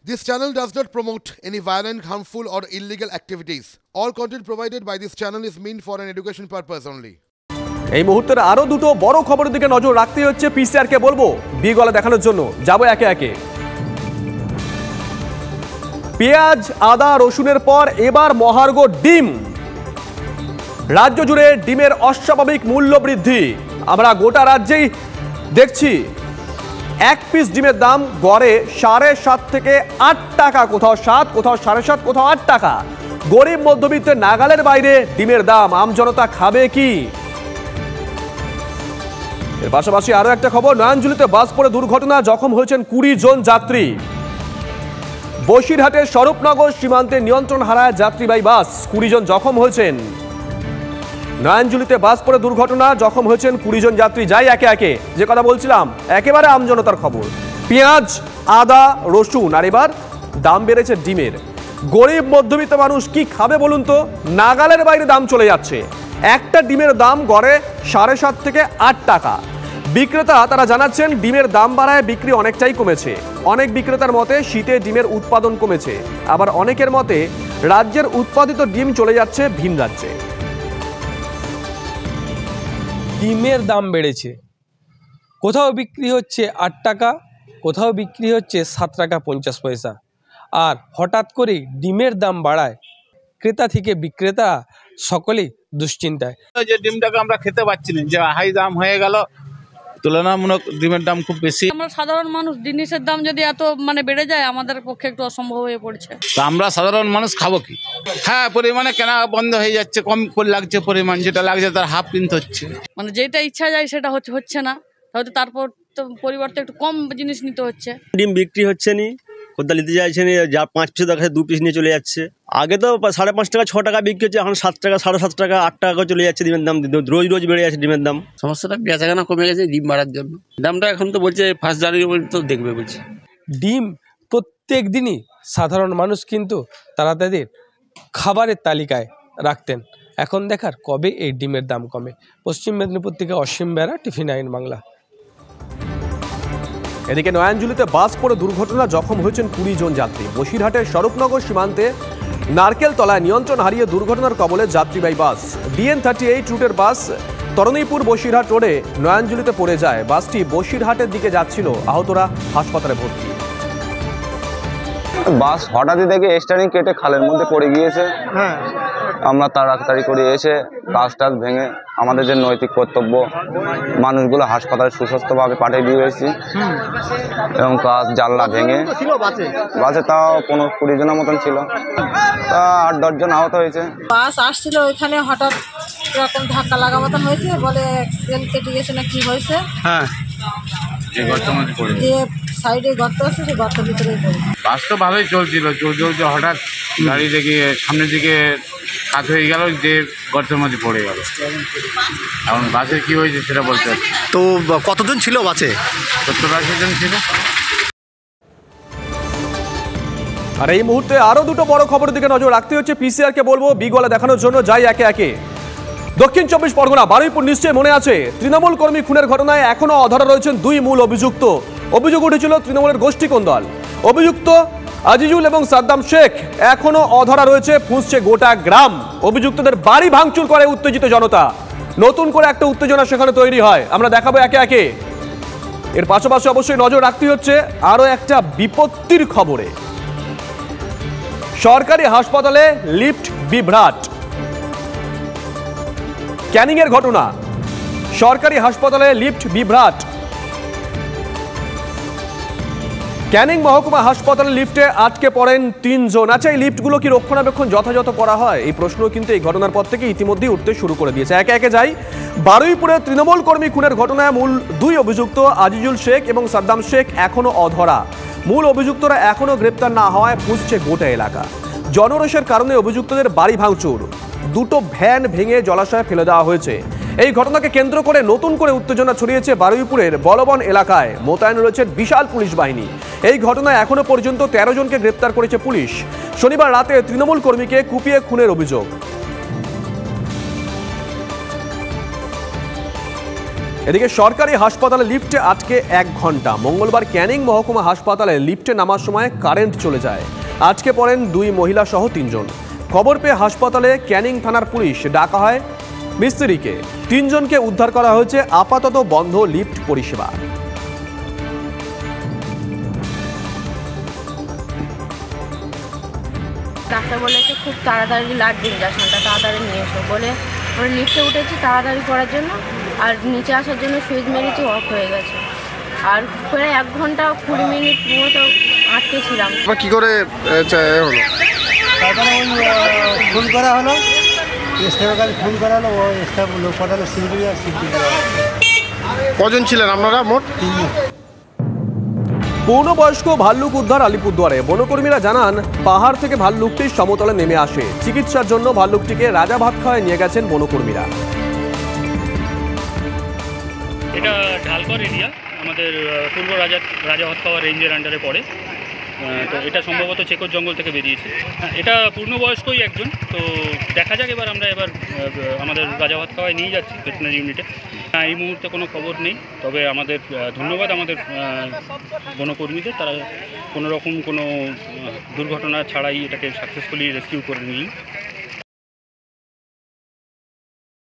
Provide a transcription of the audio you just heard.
This channel does not promote any violent, harmful, or illegal activities. All content provided by this channel is meant for an education purpose only. এই মুহূর্তের আরো দুটো বড় খবরের দিকে নজর রাখতে হচ্ছে। পিসিআর কে বলবো বিগলা দেখানোর জন্য যাব একে একে। পেঁয়াজ, আদা, রসুনের পর এবার মহার্ঘ ডিম। রাজ্য জুড়ে ডিমের অস্বাভাবিক মূল্য বৃদ্ধি। আমরা গোটা রাজ্যেই দেখছি এক পিস ডিমের দাম গড়ে 7.5 থেকে 8 টাকা, কোথাও 7, কোথাও 7.5, কোথাও 8 টাকা। গরিব মধ্যবিত্তের নাগালের বাইরে ডিমের দাম। আমজনতা খাবে কি? এর পাশাপাশি আরো একটা খবর, নয়নজুলিতে বাস পড়ে দুর্ঘটনা, জখম হয়েছেন 20 জন যাত্রী। বসিরহাটের স্বরূপনগর সীমান্তে নিয়ন্ত্রণ হারায় যাত্রীবাহী বাস, 20 জন জখম হয়েছেন। নয়নজুলিতে বাস পড়ে দুর্ঘটনা, জখম হয়েছেন 20 জন যাত্রী। যাই একে একে, যে কথা বলছিলাম একেবারে আমজনতার খবর। পেঁয়াজ, আদা, রসুন আর এবার দাম বেড়েছে ডিমের। গরিব মধ্যবিত্ত মানুষ কি খাবে বলুন তো? নাগালের বাইরে দাম চলে যাচ্ছে। একটা ডিমের দাম গড়ে 7.5 থেকে 8 টাকা। বিক্রেতা তারা জানাচ্ছেন ডিমের দাম বাড়ায় বিক্রি অনেকটাই কমেছে। অনেক বিক্রেতার মতে শীতে ডিমের উৎপাদন কমেছে, আবার অনেকের মতে রাজ্যের উৎপাদিত ডিম চলে যাচ্ছে ভিন রাজ্যে। ডিমের দাম বেড়েছে, কোথাও বিক্রি হচ্ছে 8 টাকা, কোথাও বিক্রি হচ্ছে 7 টাকা 50 পয়সা। আর হঠাৎ করে ডিমের দাম বাড়ায় ক্রেতা থেকে বিক্রেতা সকলেই দুশ্চিন্তায়। যে ডিমটাকে আমরা খেতে পাচ্ছি না, যে হাই দাম হয়ে গেল, তুলনামূলক ডিমের দাম খুব বেশি। আমরা সাধারণ মানুষ, জিনিসের দাম যদি এত বেড়ে যায় আমাদের পক্ষে একটু অসম্ভব হয়ে পড়ছে। তো আমরা সাধারণ মানুষ খাবো কি? হ্যাঁ, পরিমাণে কেনা বন্ধ হয়ে যাচ্ছে, কম করে লাগছে পরিমাণ, যেটা লাগছে তার হাফ কিনতে হচ্ছে। যেটা ইচ্ছা যায় সেটা হচ্ছে না, হয়তো তারপর তো পরিবর্তে একটু কম জিনিস নিতে হচ্ছে। ডিম বিক্রি হচ্ছে নি, কোথাও নিতে চাইছে না, যা 5 পিস দেখা 2 পিস নিয়ে চলে যাচ্ছে। আগে তো 5.5 টাকা 6 টাকা বিক্রি হচ্ছে, এখন 7 টাকা 7.5 টাকা 8 টাকা চলে যাচ্ছে ডিমের দাম। রোজ রোজ বেড়ে যাচ্ছে ডিমের দাম। সমস্যাটা বেচাকেনা কমে গেছে ডিম বাড়ার জন্য। দামটা এখন তো বলছে 1 জানুয়ারি পর্যন্ত দেখবে বলছে। ডিম প্রত্যেক দিনই সাধারণ মানুষ কিন্তু তারা তাদের খাবারের তালিকায় রাখতেন। এখন দেখার কবে এই ডিমের দাম কমে। পশ্চিম মেদিনীপুর থেকে অসীম বেরা, টিভি 9 বাংলা। এদিকে নয়নজুলিতে বাস পড়ে দুর্ঘটনা, জখম হয়েছেন 20 জন যাত্রী। বসিরহাটের স্বরূপনগর সীমান্তে নারকেল তলায় নিয়ন্ত্রণ হারিয়ে দুর্ঘটনার কবলে যাত্রীবাহী বাস। DN38 রুটের বাস তরণীপুর বসিরহাট রোডে নয়নজুলিতে পড়ে যায়। বাসটি বসিরহাটের দিকে যাচ্ছিল, আহতরা হাসপাতালে ভর্তি। বাস হঠাৎই দেখে স্টারিং কেটে খালের মধ্যে পড়ে গিয়েছে। আমরা তাড়াতাড়ি করে এসে কাজ টাজ ভেঙে আমাদের যে নৈতিক কর্তব্য, মানুষগুলো হাসপাতালে সুস্বাস্থ্যভাবে পাঠিয়ে দিয়েছি এবং কাজ জানলা ভেঙে বাসে তাও 15-20 জনের মতন ছিল, তা 8-10 জন আহত হয়েছে। বাস আসছিল, ওইখানে হঠাৎ এরকম ধাক্কা লাগা মতন হয়েছে, বলে অ্যাক্সিডেন্ট কেটে গেছে না কি হয়েছে। হ্যাঁ, যে সাইডে গর্ত আছে সেই গর্তের ভিতরে বাস তো ভালোই চলছিল, চলতে হঠাৎ গাড়ি দেখে সামনের দিকে কাজ হয়ে গেল, যে গর্তের মধ্যে পড়ে গেল। এখন বাসে কি হয়েছে সেটা বলতে পারছি। তো কতজন ছিল বাসে? 70-80 জন ছিল। আর এই মুহূর্তে আরো দুটো বড় খবরের দিকে নজর রাখতে হচ্ছে। পিসিআর কে বলবো বিগলা দেখানোর জন্য যাই একে একে। দক্ষিণ 24 পরগনা বারুইপুর নিশ্চয়ই মনে আছে, তৃণমূল কর্মী খুনের ঘটনায় এখনো অধরা রয়েছেন 2 মূল অভিযুক্ত। অভিযোগ উঠেছিল তৃণমূলের গোষ্ঠী কোন্দল। অভিযুক্ত আজিজুল এবং সাদ্দাম শেখ এখনো অধরা রয়েছে, ফুঁসছে গোটা গ্রাম। অভিযুক্তদের বাড়ি ভাঙচুর করে উত্তেজিত জনতা। নতুন করে একটা উত্তেজনা সেখানে তৈরি হয়, আমরা দেখাবো একে একে। এর পাশাপাশি অবশ্যই নজর রাখতে হচ্ছে আরো একটা বিপত্তির খবরে। সরকারি হাসপাতালে লিফট বিভ্রাট। ক্যানিং এর ঘটনা, সরকারি হাসপাতালে লিফট বিভ্রাট। ক্যানিং মহকুমা হাসপাতালে লিফটে আটকে পড়েন 3 জন। আচ্ছা, এই লিফটগুলো কি রক্ষণাবেক্ষণ যথাযথ করা হয়? এই প্রশ্ন কিন্তু এই ঘটনার পর থেকে ইতিমধ্যেই উঠতে শুরু করে দিয়েছে। একে একে যাই। বারুইপুরে তৃণমূল কর্মী খুনের ঘটনায় মূল 2 অভিযুক্ত আজিজুল শেখ এবং সাদ্দাম শেখ এখনো অধরা। মূল অভিযুক্তরা এখনো গ্রেপ্তার না হওয়ায় ফুঁসছে গোটা এলাকা। জনরোষের কারণে অভিযুক্তদের বাড়ি ভাঙচুর, 2টো ভ্যান ভেঙে জলাশয়ে ফেলে দেওয়া হয়েছে। এই ঘটনাকে কেন্দ্র করে নতুন করে উত্তেজনা ছড়িয়েছে বারুইপুরের বলবন এলাকায়। মোতায়েন রয়েছে বিশাল পুলিশ বাহিনী। এই ঘটনায় এখনো পর্যন্ত 13 জনকে গ্রেপ্তার করেছে পুলিশ। শনিবার রাতে তৃণমূল কর্মীকে কুপিয়ে খুনের অভিযোগ। এদিকে সরকারি হাসপাতালে লিফটে আটকে 1 ঘন্টা। মঙ্গলবার ক্যানিং মহকুমা হাসপাতালে লিফটে নামার সময় কারেন্ট চলে যায়। আটকে পড়েন 2 মহিলা সহ 3 জন। খবর পেয়ে হাসপাতালে ক্যানিং থানার পুলিশ ডাকা হয় মিস্ত্রিকে। 3 জনকে উদ্ধার করা হয়েছে। আপাতত বন্ধ লিফট পরিষেবা। ডাক্তার বলেছে খুব তাড়াতাড়ি লাগবে ইঞ্জেকশনটা, তাড়াতাড়ি নিয়ে এসো বলে আমরা লিফটে উঠেছি তাড়াতাড়ি করার জন্য, আর নিচে আসার জন্য সুইচ মেরেছি, অফ হয়ে গেছে। আর প্রায় 1 ঘন্টা 20 মিনিট মতো আটকে ছিলাম। কি করে হলো? তারপরে ফোন করা হলো, স্টাফের কাছে ফোন করা হলো, ও স্টাফ লোক পাঠালো শিলিগুড়ি। আর কজন ছিলেন আপনারা মোট? 3 জন। পূর্ণবয়স্ক ভাল্লুক উদ্ধার আলিপুরদুয়ারে। বনকর্মীরা জানান পাহাড় থেকে ভাল্লুকটি সমতলে নেমে আসে। চিকিৎসার জন্য ভাল্লুকটিকে রাজাভাতখাওয়ায় নিয়ে গেছেন বনকর্মীরা। এটা ঢালকর এরিয়া, আমাদের পূর্ব রাজাভাতখাওয়া রেঞ্জের আন্ডারে পড়ে। তো এটা সম্ভবত চেকর জঙ্গল থেকে বেরিয়েছে। এটা পূর্ণবয়স্কই একজন। তো দেখা যাক এবার আমরা আমাদের রাজাভাতখাওয়ায় নিয়ে যাচ্ছি ভেটেরিনারি ইউনিটে। এই মুহূর্তে কোনো খবর নেই, তবে আমাদের ধন্যবাদ আমাদের বনকর্মীদের, তারা কোনো রকম কোনো দুর্ঘটনা ছাড়াই এটাকে সাকসেসফুলি রেস্কিউ করে নিলেন।